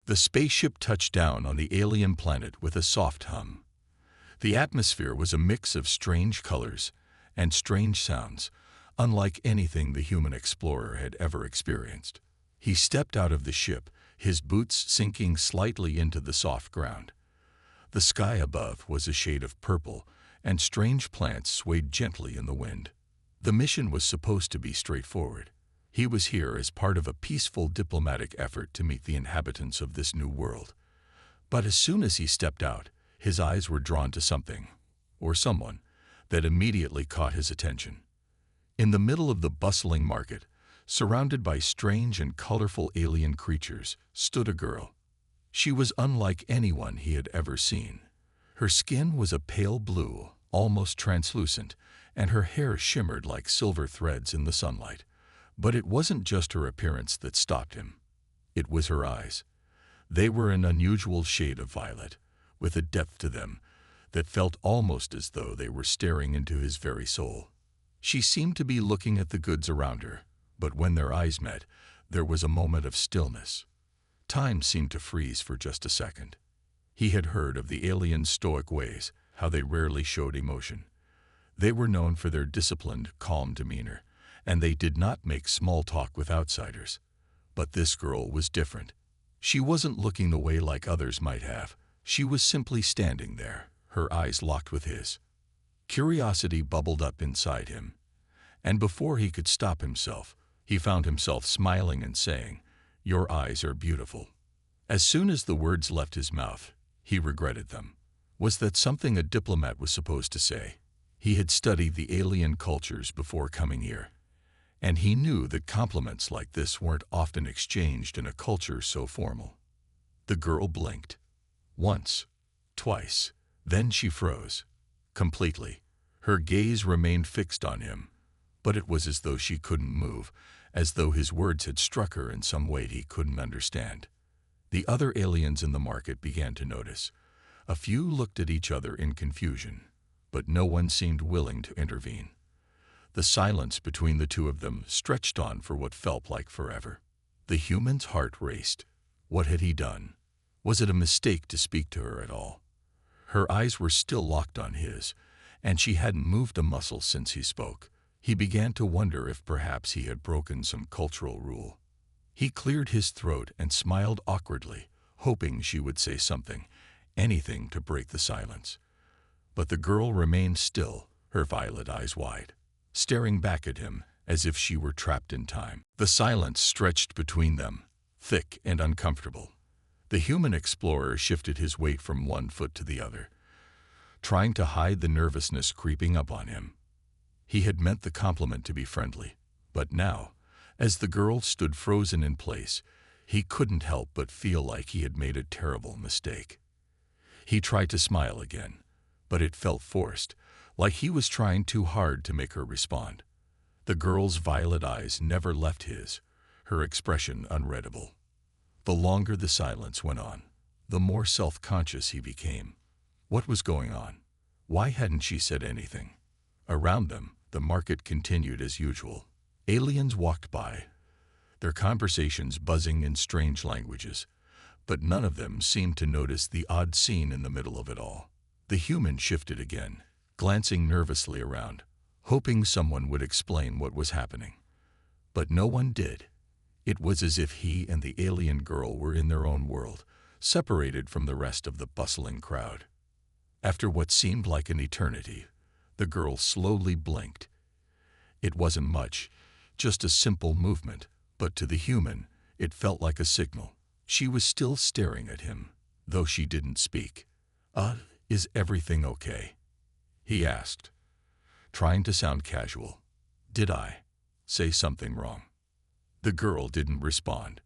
The spaceship touched down on the alien planet with a soft hum. The atmosphere was a mix of strange colors and strange sounds, unlike anything the human explorer had ever experienced. He stepped out of the ship, his boots sinking slightly into the soft ground. The sky above was a shade of purple, and strange plants swayed gently in the wind. The mission was supposed to be straightforward. He was here as part of a peaceful diplomatic effort to meet the inhabitants of this new world. But as soon as he stepped out, his eyes were drawn to something, or someone, that immediately caught his attention. In the middle of the bustling market, surrounded by strange and colorful alien creatures, stood a girl. She was unlike anyone he had ever seen. Her skin was a pale blue, almost translucent, and her hair shimmered like silver threads in the sunlight. But it wasn't just her appearance that stopped him. It was her eyes. They were an unusual shade of violet, with a depth to them that felt almost as though they were staring into his very soul. She seemed to be looking at the goods around her, but when their eyes met, there was a moment of stillness. Time seemed to freeze for just a second. He had heard of the aliens' stoic ways, how they rarely showed emotion. They were known for their disciplined, calm demeanor, and they did not make small talk with outsiders. But this girl was different. She wasn't looking away like others might have. She was simply standing there, her eyes locked with his. Curiosity bubbled up inside him, and before he could stop himself, he found himself smiling and saying, "Your eyes are beautiful." As soon as the words left his mouth, he regretted them. Was that something a diplomat was supposed to say? He had studied the alien cultures before coming here, and he knew that compliments like this weren't often exchanged in a culture so formal. The girl blinked. Once, twice, then she froze. Completely. Her gaze remained fixed on him, but it was as though she couldn't move, as though his words had struck her in some way he couldn't understand. The other aliens in the market began to notice. A few looked at each other in confusion, but no one seemed willing to intervene. The silence between the two of them stretched on for what felt like forever. The human's heart raced. What had he done? Was it a mistake to speak to her at all? Her eyes were still locked on his, and she hadn't moved a muscle since he spoke. He began to wonder if perhaps he had broken some cultural rule. He cleared his throat and smiled awkwardly, hoping she would say something, anything to break the silence. But the girl remained still, her violet eyes wide, staring back at him as if she were trapped in time. The silence stretched between them, thick and uncomfortable. The human explorer shifted his weight from one foot to the other, trying to hide the nervousness creeping up on him. He had meant the compliment to be friendly, but now, as the girl stood frozen in place, he couldn't help but feel like he had made a terrible mistake. He tried to smile again, but it felt forced, like he was trying too hard to make her respond. The girl's violet eyes never left his, her expression unreadable. The longer the silence went on, the more self-conscious he became. What was going on? Why hadn't she said anything? Around them, the market continued as usual. Aliens walked by, their conversations buzzing in strange languages, but none of them seemed to notice the odd scene in the middle of it all. The human shifted again, glancing nervously around, hoping someone would explain what was happening. But no one did. It was as if he and the alien girl were in their own world, separated from the rest of the bustling crowd. After what seemed like an eternity, the girl slowly blinked. It wasn't much, just a simple movement, but to the human, it felt like a signal. She was still staring at him, though she didn't speak. Is everything okay?" he asked, trying to sound casual. "Did I say something wrong?" The girl didn't respond.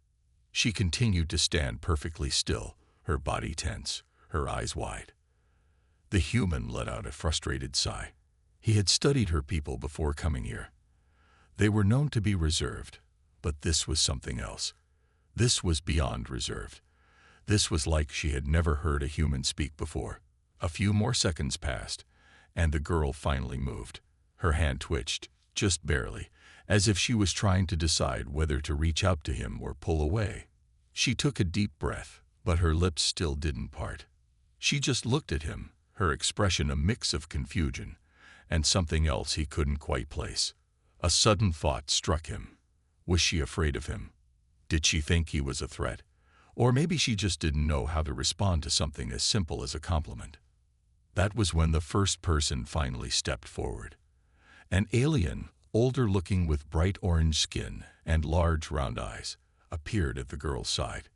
She continued to stand perfectly still, her body tense, her eyes wide. The human let out a frustrated sigh. He had studied her people before coming here. They were known to be reserved, but this was something else. This was beyond reserved. This was like she had never heard a human speak before. A few more seconds passed, and the girl finally moved. Her hand twitched, just barely, as if she was trying to decide whether to reach out to him or pull away. She took a deep breath, But her lips still didn't part. She just looked at him, her expression a mix of confusion and something else he couldn't quite place. A sudden thought struck him. Was she afraid of him? Did she think he was a threat? Or maybe she just didn't know how to respond to something as simple as a compliment. That was when the first person finally stepped forward. An alien, older looking with bright orange skin and large round eyes, appeared at the girl's side.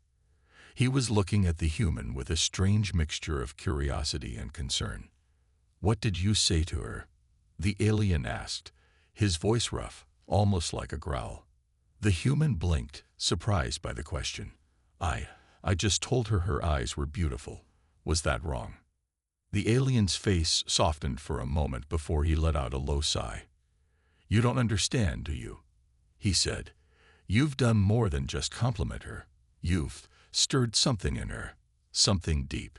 He was looking at the human with a strange mixture of curiosity and concern. "What did you say to her?" the alien asked, his voice rough, almost like a growl. The human blinked, surprised by the question. I just told her her eyes were beautiful. Was that wrong?" The alien's face softened for a moment before he let out a low sigh. "You don't understand, do you?" he said. "You've done more than just compliment her. You've stirred something in her, something deep."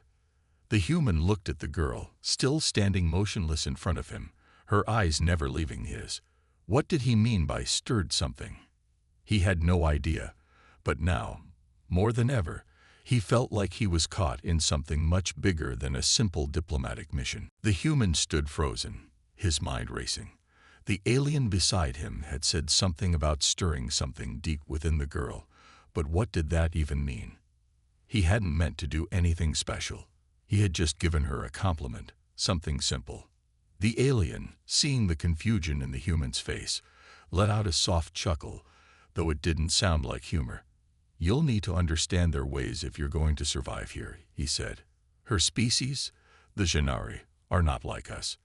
The human looked at the girl, still standing motionless in front of him, her eyes never leaving his. What did he mean by stirred something? He had no idea, but now, more than ever, he felt like he was caught in something much bigger than a simple diplomatic mission. The human stood frozen, his mind racing. The alien beside him had said something about stirring something deep within the girl, but what did that even mean? He hadn't meant to do anything special. He had just given her a compliment, something simple. The alien, seeing the confusion in the human's face, let out a soft chuckle, though it didn't sound like humor. "You'll need to understand their ways if you're going to survive here," he said. "Her species, the Genari, are not like us.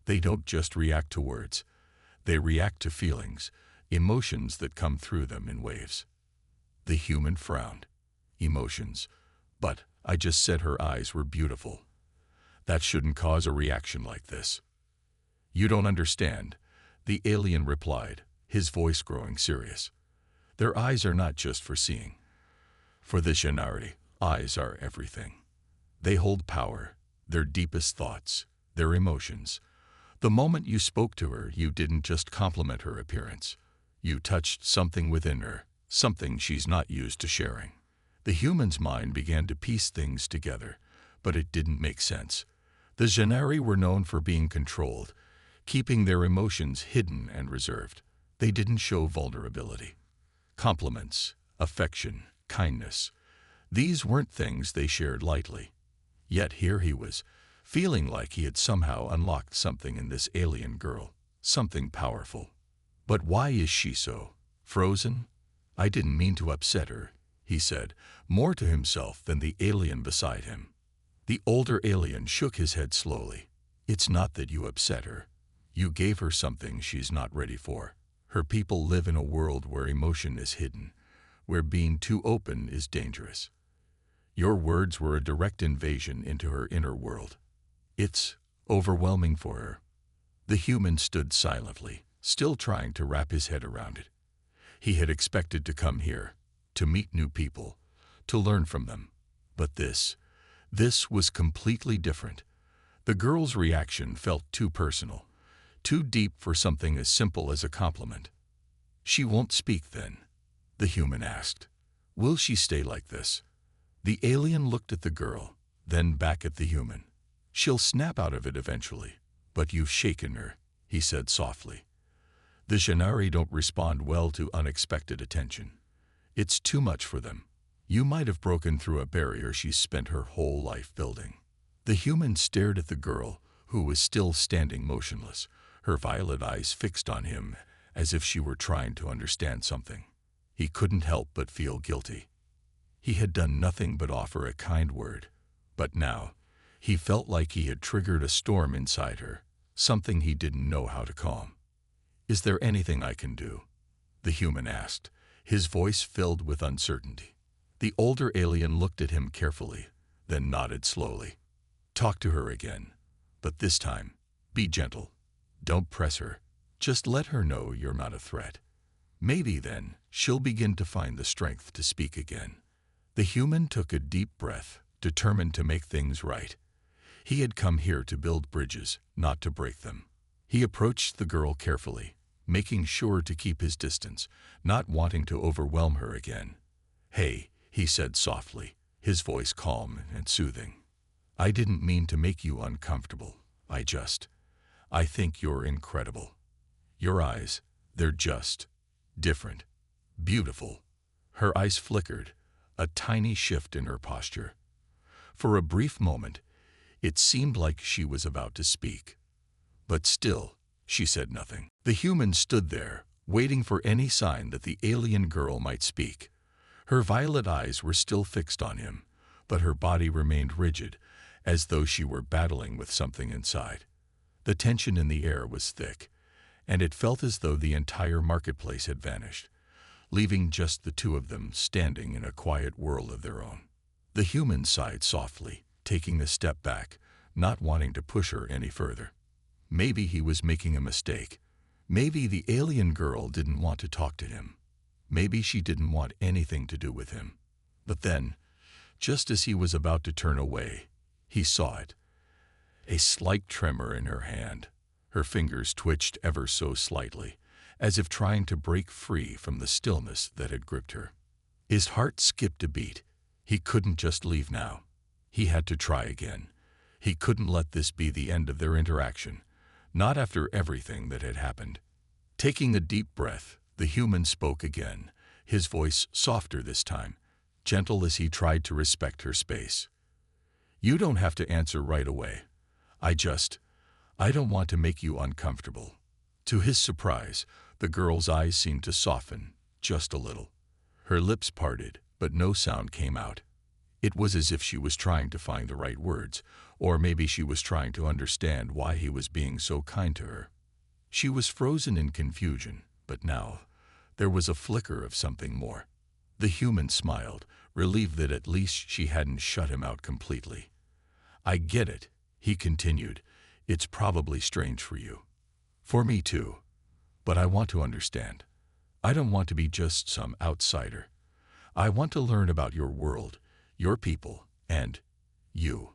They don't just react to words. They react to feelings, emotions that come through them in waves." The human frowned. "Emotions. But I just said her eyes were beautiful. That shouldn't cause a reaction like this." "You don't understand," the alien replied, his voice growing serious. "Their eyes are not just for seeing. For the Genari, eyes are everything. They hold power, their deepest thoughts, their emotions. The moment you spoke to her, you didn't just compliment her appearance. You touched something within her, something she's not used to sharing." The human's mind began to piece things together, but it didn't make sense. The Genari were known for being controlled, keeping their emotions hidden and reserved. They didn't show vulnerability. Compliments, affection, kindness, these weren't things they shared lightly. Yet here he was, feeling like he had somehow unlocked something in this alien girl, something powerful. "But why is she so frozen? I didn't mean to upset her," he said, more to himself than the alien beside him. The older alien shook his head slowly. "It's not that you upset her. You gave her something she's not ready for. Her people live in a world where emotion is hidden, where being too open is dangerous. Your words were a direct invasion into her inner world. It's overwhelming for her." The human stood silently, still trying to wrap his head around it. He had expected to come here, to meet new people, to learn from them. But this was completely different. The girl's reaction felt too personal, too deep for something as simple as a compliment. "She won't speak then?" the human asked. "Will she stay like this?" The alien looked at the girl, then back at the human. "She'll snap out of it eventually, but you've shaken her," he said softly. "The Genari don't respond well to unexpected attention. It's too much for them. You might have broken through a barrier she's spent her whole life building." The human stared at the girl, who was still standing motionless, her violet eyes fixed on him as if she were trying to understand something. He couldn't help but feel guilty. He had done nothing but offer a kind word, but now he felt like he had triggered a storm inside her, something he didn't know how to calm. "Is there anything I can do?" the human asked, his voice filled with uncertainty. The older alien looked at him carefully, then nodded slowly. "Talk to her again, but this time, be gentle. Don't press her. Just let her know you're not a threat. Maybe then she'll begin to find the strength to speak again." The human took a deep breath, determined to make things right. He had come here to build bridges, not to break them. He approached the girl carefully, making sure to keep his distance, not wanting to overwhelm her again. "Hey," he said softly, his voice calm and soothing. "I didn't mean to make you uncomfortable. I think you're incredible. Your eyes, they're just different. Beautiful." Her eyes flickered, a tiny shift in her posture. For a brief moment, it seemed like she was about to speak. But still, she said nothing. The human stood there, waiting for any sign that the alien girl might speak. Her violet eyes were still fixed on him, but her body remained rigid, as though she were battling with something inside. The tension in the air was thick, and it felt as though the entire marketplace had vanished, leaving just the two of them standing in a quiet world of their own. The human sighed softly, taking a step back, not wanting to push her any further. Maybe he was making a mistake. Maybe the alien girl didn't want to talk to him. Maybe she didn't want anything to do with him. But then, just as he was about to turn away, he saw it. A slight tremor in her hand. Her fingers twitched ever so slightly, as if trying to break free from the stillness that had gripped her. His heart skipped a beat. He couldn't just leave now. He had to try again. He couldn't let this be the end of their interaction, not after everything that had happened. Taking a deep breath, the human spoke again, his voice softer this time, gentle as he tried to respect her space. "You don't have to answer right away. I don't want to make you uncomfortable." To his surprise, the girl's eyes seemed to soften, just a little. Her lips parted, but no sound came out. It was as if she was trying to find the right words, or maybe she was trying to understand why he was being so kind to her. She was frozen in confusion, but now there was a flicker of something more. The human smiled, relieved that at least she hadn't shut him out completely. "I get it," he continued. "It's probably strange for you. For me too. But I want to understand. I don't want to be just some outsider. I want to learn about your world, your people, and you."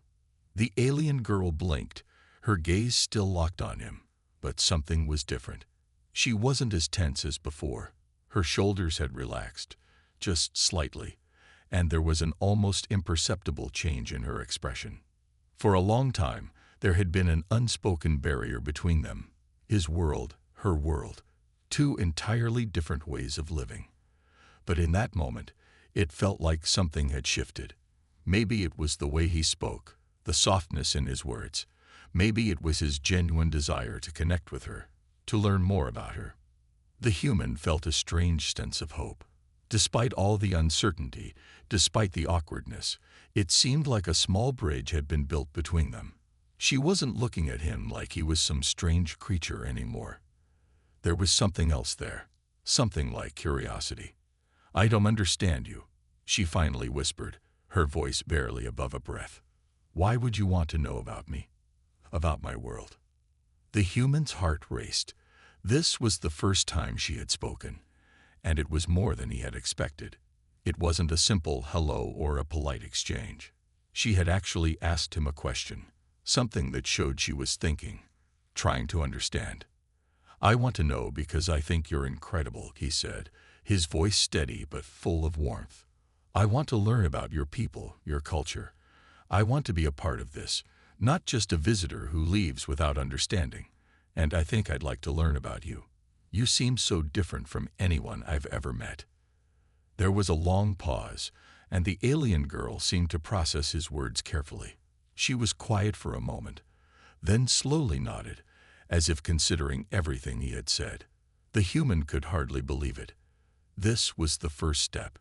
The alien girl blinked, her gaze still locked on him, but something was different. She wasn't as tense as before. Her shoulders had relaxed, just slightly, and there was an almost imperceptible change in her expression. For a long time, there had been an unspoken barrier between them. His world, her world, two entirely different ways of living. But in that moment, it felt like something had shifted. Maybe it was the way he spoke, the softness in his words. Maybe it was his genuine desire to connect with her, to learn more about her. The human felt a strange sense of hope. Despite all the uncertainty, despite the awkwardness, it seemed like a small bridge had been built between them. She wasn't looking at him like he was some strange creature anymore. There was something else there, something like curiosity. "I don't understand you," she finally whispered, her voice barely above a breath. "Why would you want to know about me? About my world?" The human's heart raced. This was the first time she had spoken, and it was more than he had expected. It wasn't a simple hello or a polite exchange. She had actually asked him a question, something that showed she was thinking, trying to understand. "I want to know because I think you're incredible," he said, his voice steady but full of warmth. "I want to learn about your people, your culture. I want to be a part of this, not just a visitor who leaves without understanding. And I think I'd like to learn about you. You seem so different from anyone I've ever met." There was a long pause, and the alien girl seemed to process his words carefully. She was quiet for a moment, then slowly nodded, as if considering everything he had said. The human could hardly believe it. This was the first step.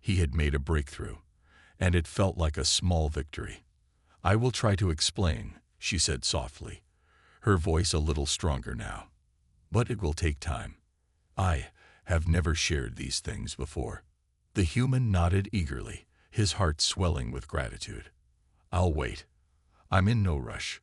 He had made a breakthrough, and it felt like a small victory. "I will try to explain," she said softly, her voice a little stronger now. "But it will take time. I have never shared these things before." The human nodded eagerly, his heart swelling with gratitude. "I'll wait. I'm in no rush."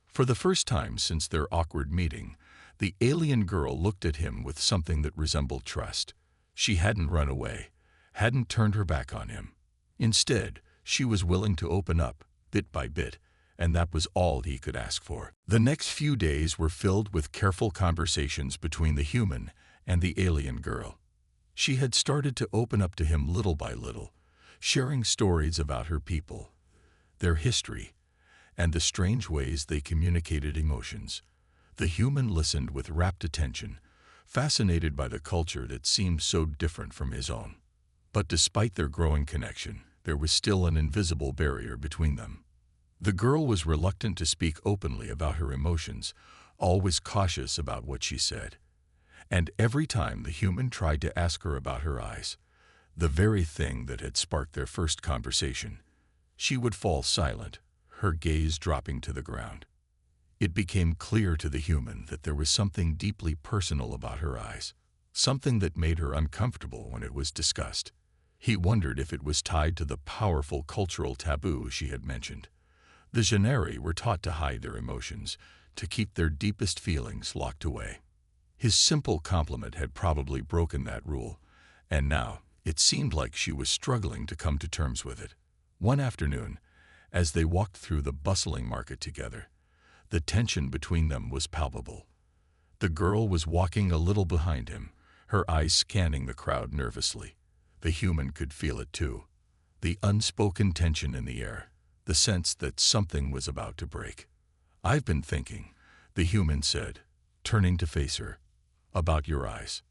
For the first time since their awkward meeting, the alien girl looked at him with something that resembled trust. She hadn't run away, hadn't turned her back on him. Instead, she was willing to open up, bit by bit, and that was all he could ask for. The next few days were filled with careful conversations between the human and the alien girl. She had started to open up to him little by little, sharing stories about her people, their history, and the strange ways they communicated emotions. The human listened with rapt attention, fascinated by the culture that seemed so different from his own. But despite their growing connection, there was still an invisible barrier between them. The girl was reluctant to speak openly about her emotions, always cautious about what she said. And every time the human tried to ask her about her eyes, the very thing that had sparked their first conversation, she would fall silent, her gaze dropping to the ground. It became clear to the human that there was something deeply personal about her eyes, something that made her uncomfortable when it was discussed. He wondered if it was tied to the powerful cultural taboo she had mentioned. The Generi were taught to hide their emotions, to keep their deepest feelings locked away. His simple compliment had probably broken that rule, and now it seemed like she was struggling to come to terms with it. One afternoon, as they walked through the bustling market together, the tension between them was palpable. The girl was walking a little behind him, her eyes scanning the crowd nervously. The human could feel it too, the unspoken tension in the air, the sense that something was about to break. "I've been thinking," the human said, turning to face her, "about your eyes."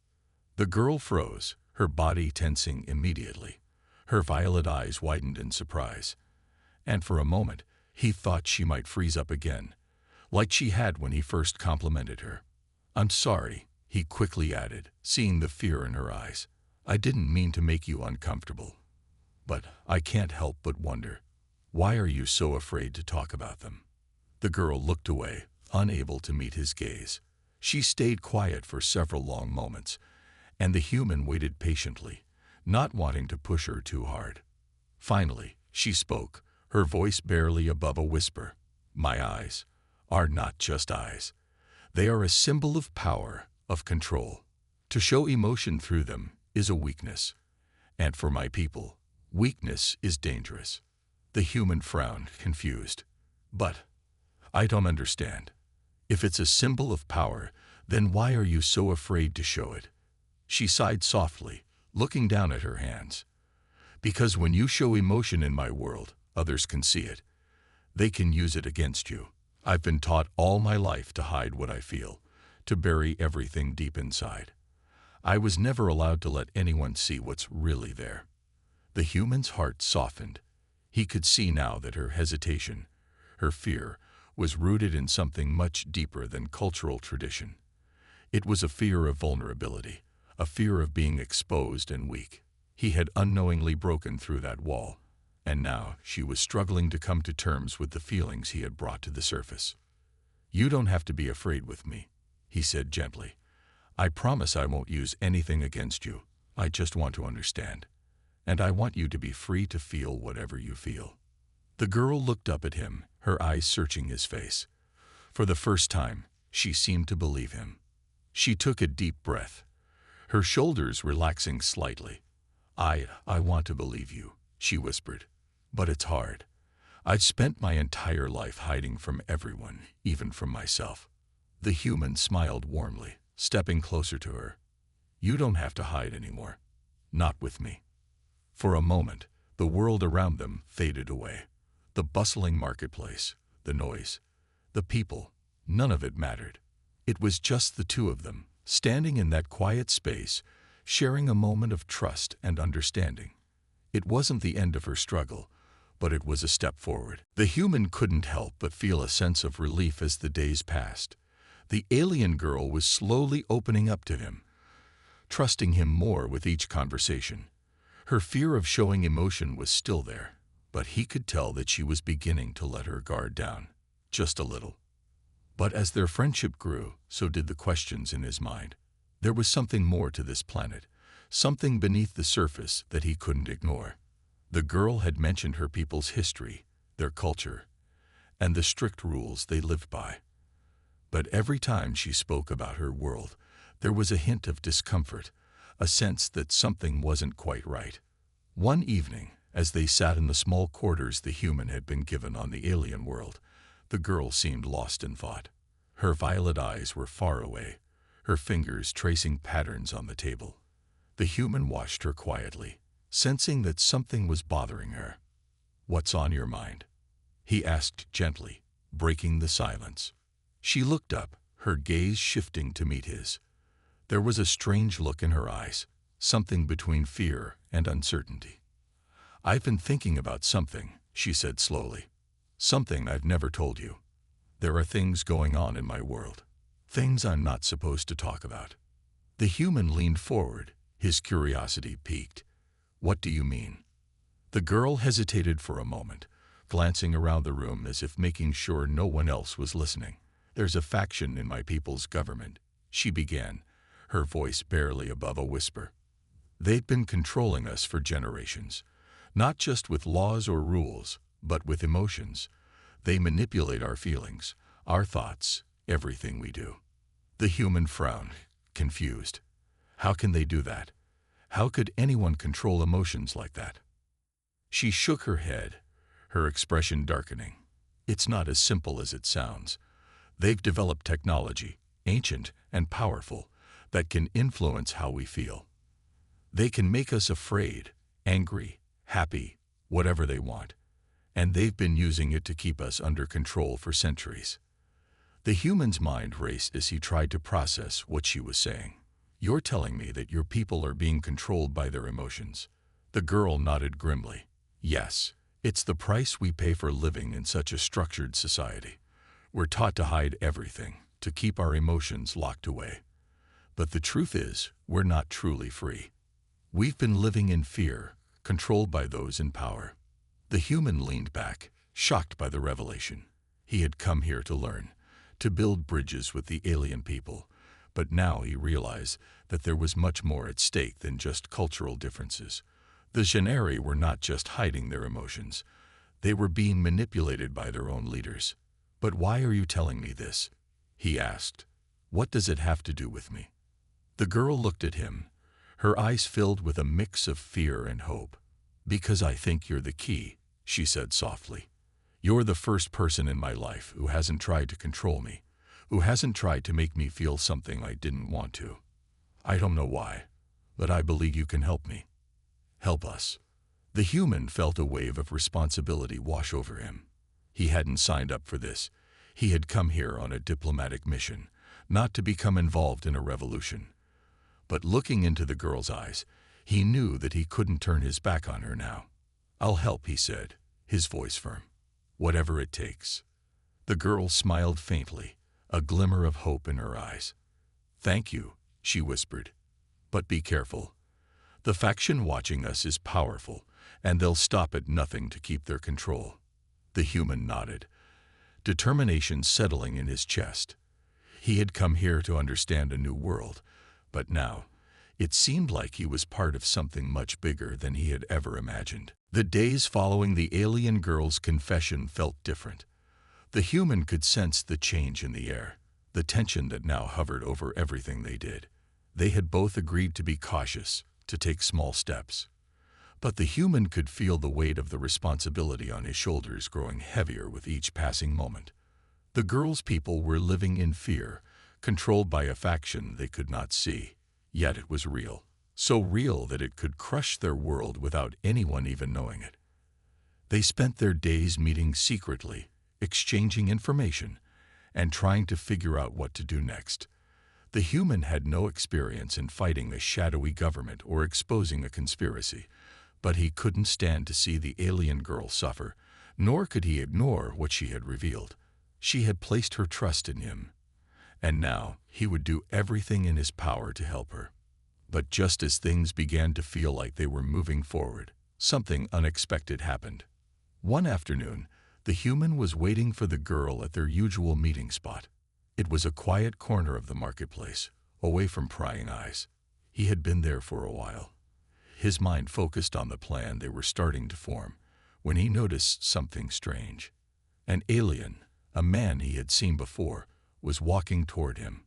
The girl froze, her body tensing immediately. Her violet eyes widened in surprise, and for a moment he thought she might freeze up again, like she had when he first complimented her. "I'm sorry," he quickly added, seeing the fear in her eyes. "I didn't mean to make you uncomfortable. But I can't help but wonder, why are you so afraid to talk about them?" The girl looked away, unable to meet his gaze. She stayed quiet for several long moments, and the human waited patiently, not wanting to push her too hard. Finally, she spoke, her voice barely above a whisper. "My eyes are not just eyes. They are a symbol of power, of control. To show emotion through them is a weakness. And for my people, weakness is dangerous." The human frowned, confused. "But I don't understand. If it's a symbol of power, then why are you so afraid to show it?" She sighed softly, looking down at her hands. "Because when you show emotion in my world, others can see it. They can use it against you. I've been taught all my life to hide what I feel, to bury everything deep inside. I was never allowed to let anyone see what's really there." The human's heart softened. He could see now that her hesitation, her fear, was rooted in something much deeper than cultural tradition. It was a fear of vulnerability, a fear of being exposed and weak. He had unknowingly broken through that wall, and now she was struggling to come to terms with the feelings he had brought to the surface. "You don't have to be afraid with me," he said gently. "I promise I won't use anything against you. I just want to understand. And I want you to be free to feel whatever you feel." The girl looked up at him, her eyes searching his face. For the first time, she seemed to believe him. She took a deep breath, her shoulders relaxing slightly. I want to believe you," she whispered. "But it's hard. I've spent my entire life hiding from everyone, even from myself." The human smiled warmly, stepping closer to her. "You don't have to hide anymore. Not with me." For a moment, the world around them faded away. The bustling marketplace, the noise, the people, none of it mattered. It was just the two of them, standing in that quiet space, sharing a moment of trust and understanding. It wasn't the end of her struggle, but it was a step forward. The human couldn't help but feel a sense of relief as the days passed. The alien girl was slowly opening up to him, trusting him more with each conversation. Her fear of showing emotion was still there, but he could tell that she was beginning to let her guard down, just a little. But as their friendship grew, so did the questions in his mind. There was something more to this planet, something beneath the surface that he couldn't ignore. The girl had mentioned her people's history, their culture, and the strict rules they lived by. But every time she spoke about her world, there was a hint of discomfort, a sense that something wasn't quite right. One evening, as they sat in the small quarters the human had been given on the alien world, the girl seemed lost in thought. Her violet eyes were far away, her fingers tracing patterns on the table. The human watched her quietly, sensing that something was bothering her. "What's on your mind?" he asked gently, breaking the silence. She looked up, her gaze shifting to meet his. There was a strange look in her eyes, something between fear and uncertainty. "I've been thinking about something," she said slowly. "Something I've never told you. There are things going on in my world. Things I'm not supposed to talk about." The human leaned forward, his curiosity piqued. "What do you mean?" The girl hesitated for a moment, glancing around the room as if making sure no one else was listening. "There's a faction in my people's government," she began, her voice barely above a whisper. "They've been controlling us for generations, not just with laws or rules, but with emotions. They manipulate our feelings, our thoughts, everything we do." The human frowned, confused. How can they do that? How could anyone control emotions like that? She shook her head, her expression darkening. "It's not as simple as it sounds. They've developed technology, ancient and powerful, that can influence how we feel. They can make us afraid, angry, happy, whatever they want. And they've been using it to keep us under control for centuries." The human's mind raced as he tried to process what she was saying. "You're telling me that your people are being controlled by their emotions?" The girl nodded grimly. "Yes, it's the price we pay for living in such a structured society. We're taught to hide everything, to keep our emotions locked away. But the truth is, we're not truly free. We've been living in fear, controlled by those in power." The human leaned back, shocked by the revelation. He had come here to learn, to build bridges with the alien people, but now he realized that there was much more at stake than just cultural differences. The Generi were not just hiding their emotions. They were being manipulated by their own leaders. "But why are you telling me this?" he asked. "What does it have to do with me?" The girl looked at him, her eyes filled with a mix of fear and hope. "Because I think you're the key," she said softly. "You're the first person in my life who hasn't tried to control me, who hasn't tried to make me feel something I didn't want to. I don't know why, but I believe you can help me. Help us." The human felt a wave of responsibility wash over him. He hadn't signed up for this. He had come here on a diplomatic mission, not to become involved in a revolution. But looking into the girl's eyes, he knew that he couldn't turn his back on her now. "I'll help," he said, his voice firm. "Whatever it takes." The girl smiled faintly, a glimmer of hope in her eyes. "Thank you," she whispered. "But be careful. The faction watching us is powerful, and they'll stop at nothing to keep their control." The human nodded, determination settling in his chest. He had come here to understand a new world, but now it seemed like he was part of something much bigger than he had ever imagined. The days following the alien girl's confession felt different. The human could sense the change in the air, the tension that now hovered over everything they did. They had both agreed to be cautious, to take small steps. But the human could feel the weight of the responsibility on his shoulders growing heavier with each passing moment. The girl's people were living in fear, controlled by a faction they could not see. Yet it was real, so real that it could crush their world without anyone even knowing it. They spent their days meeting secretly, exchanging information, and trying to figure out what to do next. The human had no experience in fighting a shadowy government or exposing a conspiracy, but he couldn't stand to see the alien girl suffer, nor could he ignore what she had revealed. She had placed her trust in him, and now he would do everything in his power to help her. But just as things began to feel like they were moving forward, something unexpected happened. One afternoon, the human was waiting for the girl at their usual meeting spot. It was a quiet corner of the marketplace, away from prying eyes. He had been there for a while, his mind focused on the plan they were starting to form, when he noticed something strange. An alien, a man he had seen before, was walking toward him.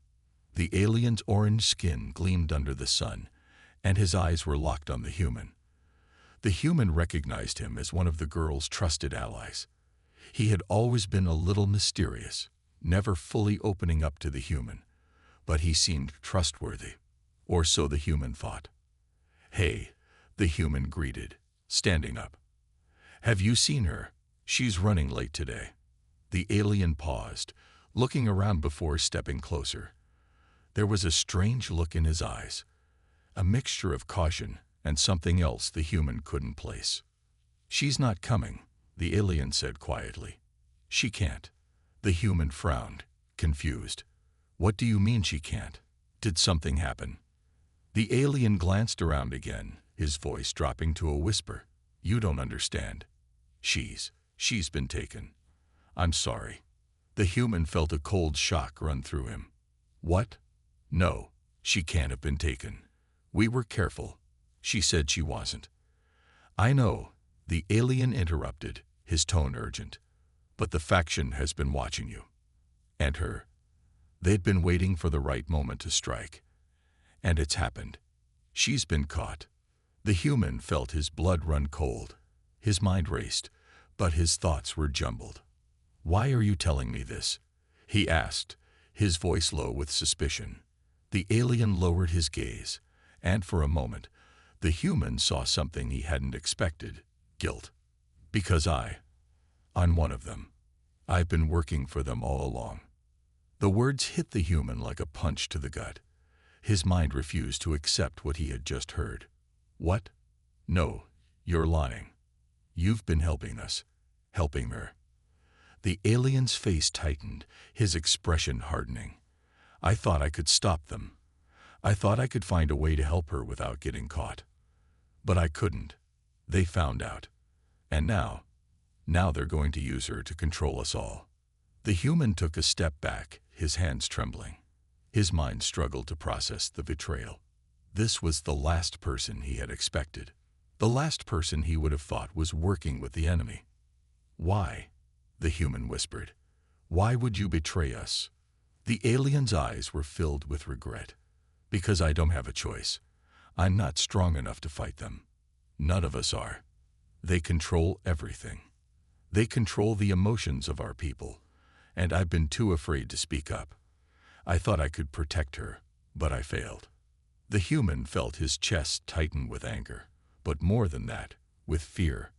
The alien's orange skin gleamed under the sun, and his eyes were locked on the human. The human recognized him as one of the girl's trusted allies. He had always been a little mysterious, never fully opening up to the human, but he seemed trustworthy, or so the human thought. "Hey," the human greeted, standing up. "Have you seen her? She's running late today." The alien paused, looking around before stepping closer. There was a strange look in his eyes, a mixture of caution and something else the human couldn't place. "She's not coming," the alien said quietly. "She can't." The human frowned, confused. "What do you mean she can't? Did something happen?" The alien glanced around again, his voice dropping to a whisper. "You don't understand. She's been taken." "I'm sorry." The human felt a cold shock run through him. "What? No, she can't have been taken. We were careful. She said she wasn't." "I know," the alien interrupted, his tone urgent. "But the faction has been watching you. And her. They'd been waiting for the right moment to strike. And it's happened. She's been caught." The human felt his blood run cold. His mind raced, but his thoughts were jumbled. "Why are you telling me this?" he asked, his voice low with suspicion. The alien lowered his gaze, and for a moment, the human saw something he hadn't expected: guilt. "Because I'm one of them. I've been working for them all along." The words hit the human like a punch to the gut. His mind refused to accept what he had just heard. "What? No, you're lying. You've been helping us. Helping her." The alien's face tightened, his expression hardening. "I thought I could stop them. I thought I could find a way to help her without getting caught. But I couldn't. They found out. And now they're going to use her to control us all." The human took a step back, his hands trembling. His mind struggled to process the betrayal. This was the last person he had expected. The last person he would have thought was working with the enemy. "Why?" the human whispered. "Why would you betray us?" The alien's eyes were filled with regret. "Because I don't have a choice. I'm not strong enough to fight them. None of us are. They control everything. They control the emotions of our people, and I've been too afraid to speak up. I thought I could protect her, but I failed." The human felt his chest tighten with anger, but more than that, with fear.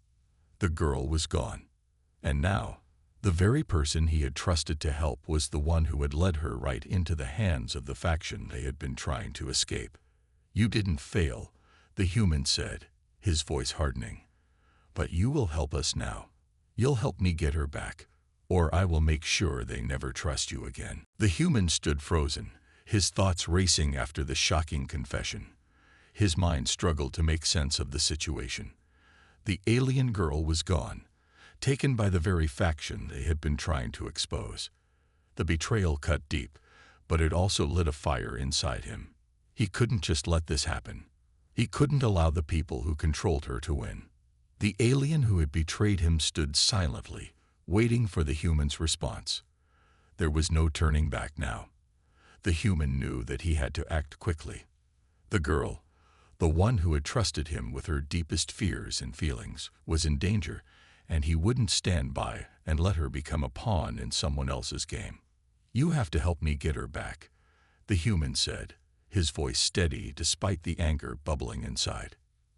The girl was gone. And now, the very person he had trusted to help was the one who had led her right into the hands of the faction they had been trying to escape. "You didn't fail," the human said, his voice hardening. "But you will help us now. You'll help me get her back, or I will make sure they never trust you again." The human stood frozen, his thoughts racing after the shocking confession. His mind struggled to make sense of the situation. The alien girl was gone, taken by the very faction they had been trying to expose. The betrayal cut deep, but it also lit a fire inside him. He couldn't just let this happen. He couldn't allow the people who controlled her to win. The alien who had betrayed him stood silently, waiting for the human's response. There was no turning back now. The human knew that he had to act quickly. The girl, the one who had trusted him with her deepest fears and feelings, was in danger, and he wouldn't stand by and let her become a pawn in someone else's game. "You have to help me get her back," the human said, his voice steady despite the anger bubbling inside.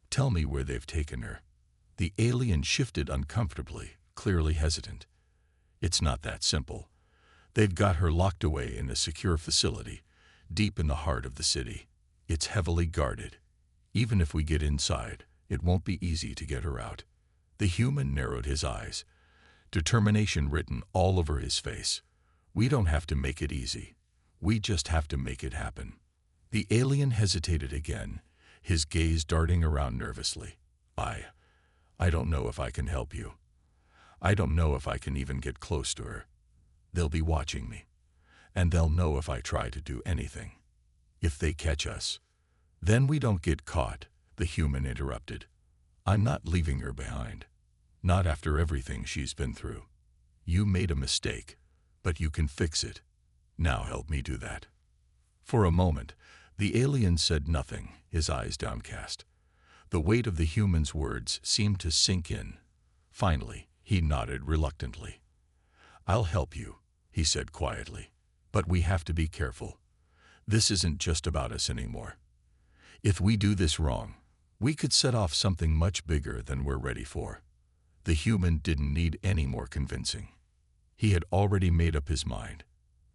"Tell me where they've taken her." The alien shifted uncomfortably, clearly hesitant. "It's not that simple. They've got her locked away in a secure facility, deep in the heart of the city. It's heavily guarded. Even if we get inside, it won't be easy to get her out." The human narrowed his eyes, determination written all over his face. "We don't have to make it easy. We just have to make it happen." The alien hesitated again, his gaze darting around nervously. I don't know if I can help you. I don't know if I can even get close to her. They'll be watching me, and they'll know if I try to do anything. If they catch us, then we don't get caught," the human interrupted. "I'm not leaving her behind. Not after everything she's been through. You made a mistake, but you can fix it. Now help me do that." For a moment, the alien said nothing, his eyes downcast. The weight of the human's words seemed to sink in. Finally, he nodded reluctantly. "I'll help you," he said quietly. "But we have to be careful. This isn't just about us anymore. If we do this wrong, We could set off something much bigger than we're ready for. The human didn't need any more convincing. He had already made up his mind.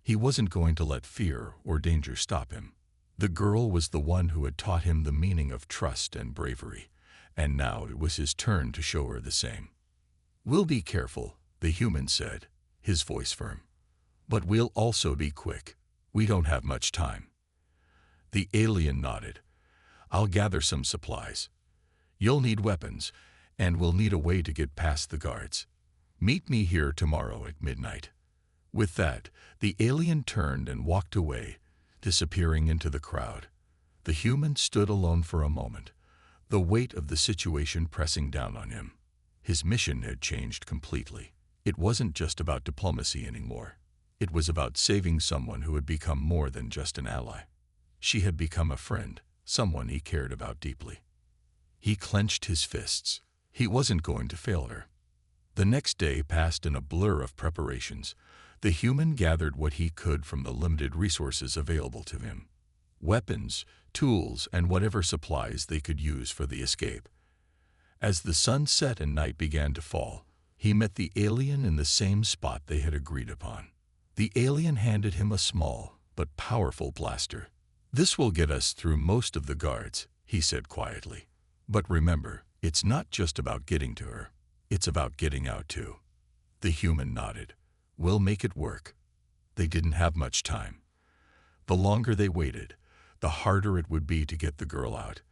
He wasn't going to let fear or danger stop him. The girl was the one who had taught him the meaning of trust and bravery, and now it was his turn to show her the same. "We'll be careful," the human said, his voice firm. "But we'll also be quick. We don't have much time." The alien nodded. "I'll gather some supplies. You'll need weapons, and we'll need a way to get past the guards. Meet me here tomorrow at midnight." With that, the alien turned and walked away, disappearing into the crowd. The human stood alone for a moment, the weight of the situation pressing down on him. His mission had changed completely. It wasn't just about diplomacy anymore. It was about saving someone who had become more than just an ally. She had become a friend, someone he cared about deeply. He clenched his fists. He wasn't going to fail her. The next day passed in a blur of preparations. The human gathered what he could from the limited resources available to him: weapons, tools, and whatever supplies they could use for the escape. As the sun set and night began to fall, he met the alien in the same spot they had agreed upon. The alien handed him a small but powerful blaster. "This will get us through most of the guards," he said quietly. "But remember, it's not just about getting to her. It's about getting out too." The human nodded. "We'll make it work." They didn't have much time. The longer they waited, the harder it would be to get the girl out.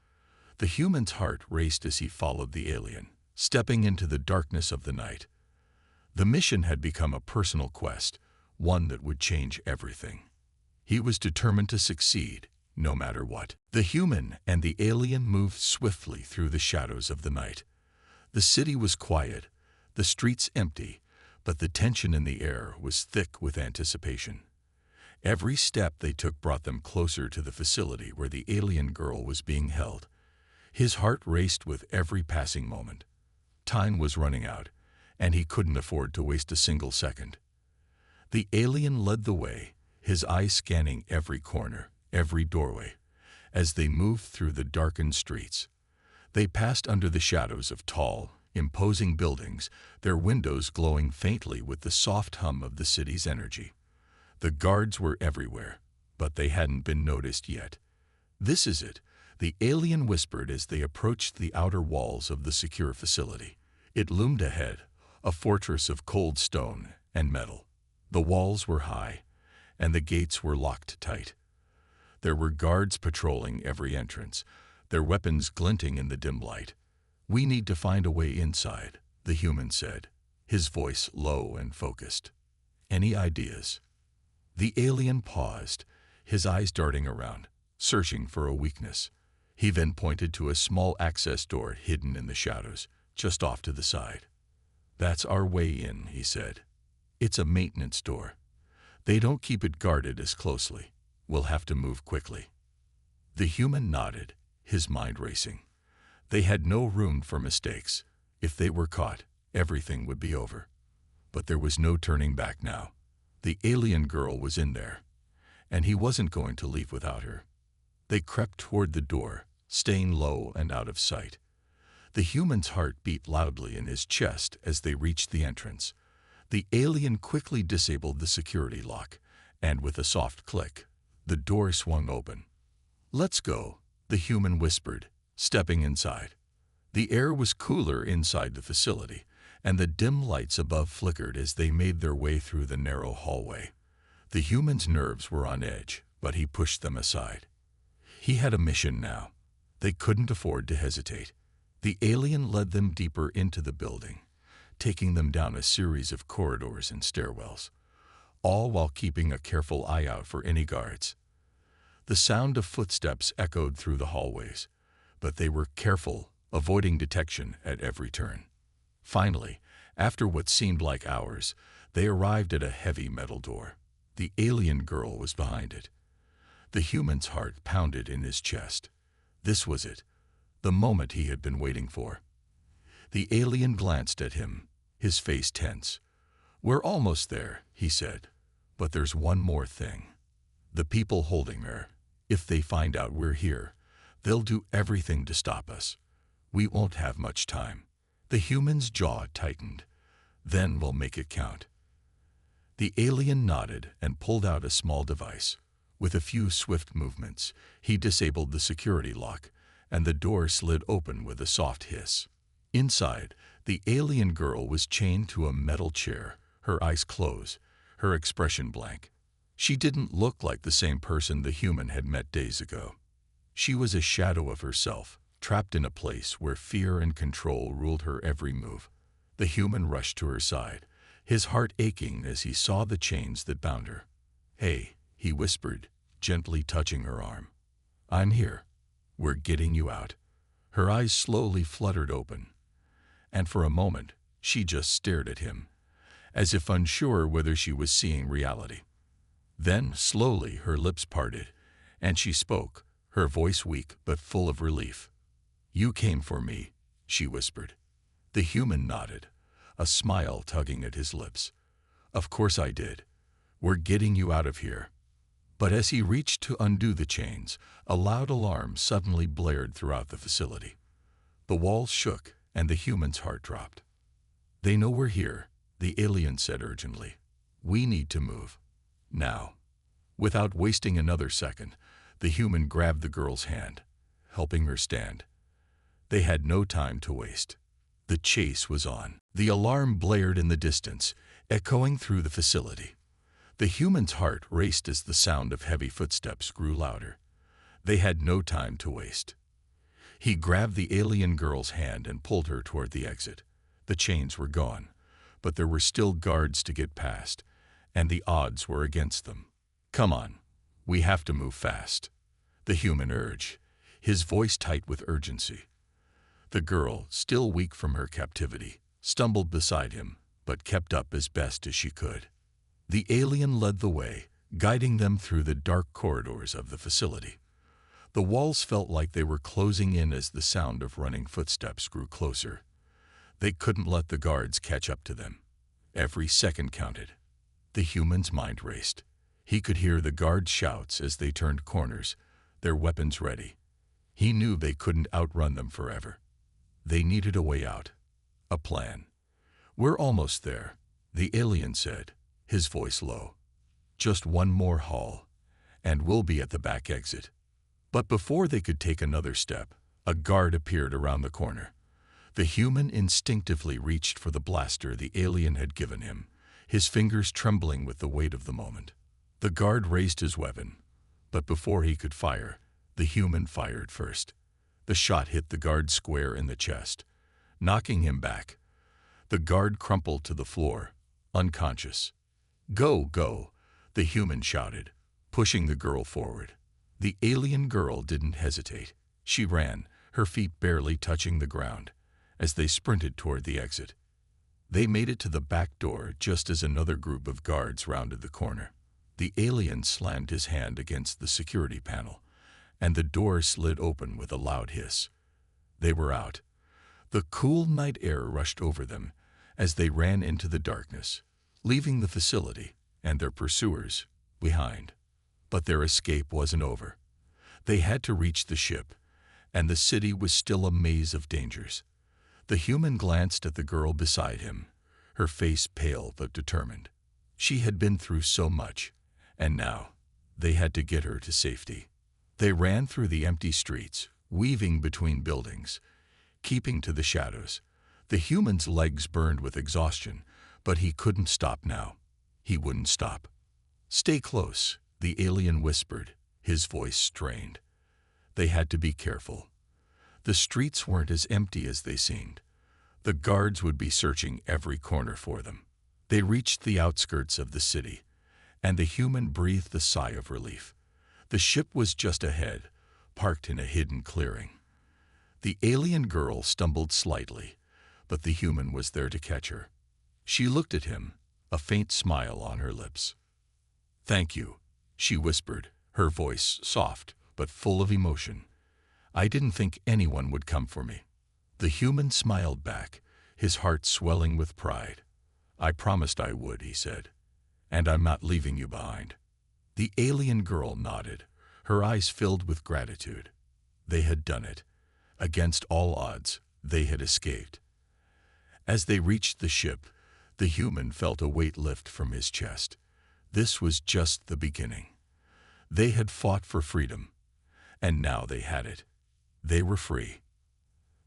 The human's heart raced as he followed the alien, stepping into the darkness of the night. The mission had become a personal quest, one that would change everything. He was determined to succeed, no matter what. The human and the alien moved swiftly through the shadows of the night. The city was quiet, the streets empty, but the tension in the air was thick with anticipation. Every step they took brought them closer to the facility where the alien girl was being held. His heart raced with every passing moment. Time was running out, and he couldn't afford to waste a single second. The alien led the way, his eyes scanning every corner, every doorway. As they moved through the darkened streets, they passed under the shadows of tall, imposing buildings, their windows glowing faintly with the soft hum of the city's energy. The guards were everywhere, but they hadn't been noticed yet. "This is it," the alien whispered as they approached the outer walls of the secure facility. It loomed ahead, a fortress of cold stone and metal. The walls were high, and the gates were locked tight. There were guards patrolling every entrance, their weapons glinting in the dim light. "We need to find a way inside," the human said, his voice low and focused. "Any ideas?" The alien paused, his eyes darting around, searching for a weakness. He then pointed to a small access door hidden in the shadows, just off to the side. "That's our way in," he said. "It's a maintenance door. They don't keep it guarded as closely. We'll have to move quickly." The human nodded, his mind racing. They had no room for mistakes. If they were caught, everything would be over. But there was no turning back now. The alien girl was in there, and he wasn't going to leave without her. They crept toward the door, staying low and out of sight. The human's heart beat loudly in his chest as they reached the entrance. The alien quickly disabled the security lock, and with a soft click, the door swung open. "Let's go," the human whispered, stepping inside. The air was cooler inside the facility, and the dim lights above flickered as they made their way through the narrow hallway. The human's nerves were on edge, but he pushed them aside. He had a mission now. They couldn't afford to hesitate. The alien led them deeper into the building, taking them down a series of corridors and stairwells, all while keeping a careful eye out for any guards. The sound of footsteps echoed through the hallways, but they were careful, avoiding detection at every turn. Finally, after what seemed like hours, they arrived at a heavy metal door. The alien girl was behind it. The human's heart pounded in his chest. This was it, the moment he had been waiting for. The alien glanced at him, his face tense. "We're almost there," he said, "but there's one more thing. The people holding her, if they find out we're here, they'll do everything to stop us. We won't have much time. The human's jaw tightened. Then we'll make it count. The alien nodded and pulled out a small device. With a few swift movements, he disabled the security lock, and the door slid open with a soft hiss. Inside, the alien girl was chained to a metal chair, her eyes closed, her expression blank. She didn't look like the same person the human had met days ago. She was a shadow of herself, trapped in a place where fear and control ruled her every move. The human rushed to her side, his heart aching as he saw the chains that bound her. "Hey," he whispered, gently touching her arm. "I'm here. We're getting you out." Her eyes slowly fluttered open, and for a moment she just stared at him, as if unsure whether she was seeing reality. Then, slowly, her lips parted, and she spoke, her voice weak but full of relief. "You came for me," she whispered. The human nodded, a smile tugging at his lips. "Of course I did. We're getting you out of here." But as he reached to undo the chains, a loud alarm suddenly blared throughout the facility. The walls shook, and the human's heart dropped. "They know we're here," the alien said urgently. "We need to move. Now." Without wasting another second, the human grabbed the girl's hand, helping her stand. They had no time to waste. The chase was on. The alarm blared in the distance, echoing through the facility. The human's heart raced as the sound of heavy footsteps grew louder. They had no time to waste. He grabbed the alien girl's hand and pulled her toward the exit. The chains were gone, but there were still guards to get past, and the odds were against them. "Come on, we have to move fast," the human urged, his voice tight with urgency. The girl, still weak from her captivity, stumbled beside him, but kept up as best as she could. The alien led the way, guiding them through the dark corridors of the facility. The walls felt like they were closing in as the sound of running footsteps grew closer. They couldn't let the guards catch up to them. Every second counted. The human's mind raced. He could hear the guards' shouts as they turned corners, their weapons ready. He knew they couldn't outrun them forever. They needed a way out, a plan. "We're almost there," the alien said, his voice low. "Just one more hall, and we'll be at the back exit." But before they could take another step, a guard appeared around the corner. The human instinctively reached for the blaster the alien had given him, his fingers trembling with the weight of the moment. The guard raised his weapon, but before he could fire, the human fired first. The shot hit the guard square in the chest, knocking him back. The guard crumpled to the floor, unconscious. "Go, go," the human shouted, pushing the girl forward. The alien girl didn't hesitate. She ran, her feet barely touching the ground, as they sprinted toward the exit. They made it to the back door just as another group of guards rounded the corner. The alien slammed his hand against the security panel, and the door slid open with a loud hiss. They were out. The cool night air rushed over them as they ran into the darkness, leaving the facility and their pursuers behind. But their escape wasn't over. They had to reach the ship, and the city was still a maze of dangers. The human glanced at the girl beside him, her face pale but determined. She had been through so much, and now they had to get her to safety. They ran through the empty streets, weaving between buildings, keeping to the shadows. The human's legs burned with exhaustion, but he couldn't stop now. He wouldn't stop. "Stay close," the alien whispered, his voice strained. They had to be careful. The streets weren't as empty as they seemed. The guards would be searching every corner for them. They reached the outskirts of the city, and the human breathed a sigh of relief. The ship was just ahead, parked in a hidden clearing. The alien girl stumbled slightly, but the human was there to catch her. She looked at him, a faint smile on her lips. "Thank you," she whispered, her voice soft but full of emotion. "I didn't think anyone would come for me." The human smiled back, his heart swelling with pride. "I promised I would," he said, "and I'm not leaving you behind." The alien girl nodded, her eyes filled with gratitude. They had done it. Against all odds, They had escaped. As they reached the ship, the human felt a weight lift from his chest. This was just the beginning. They had fought for freedom, and now they had it. They were free.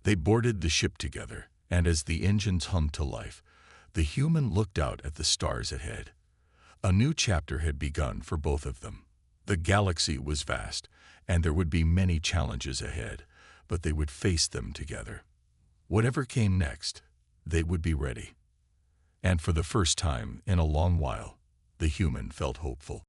They boarded the ship together, and as the engines hummed to life, the human looked out at the stars ahead. A new chapter had begun for both of them. The galaxy was vast, and there would be many challenges ahead, but they would face them together. Whatever came next, they would be ready. And for the first time in a long while, the human felt hopeful.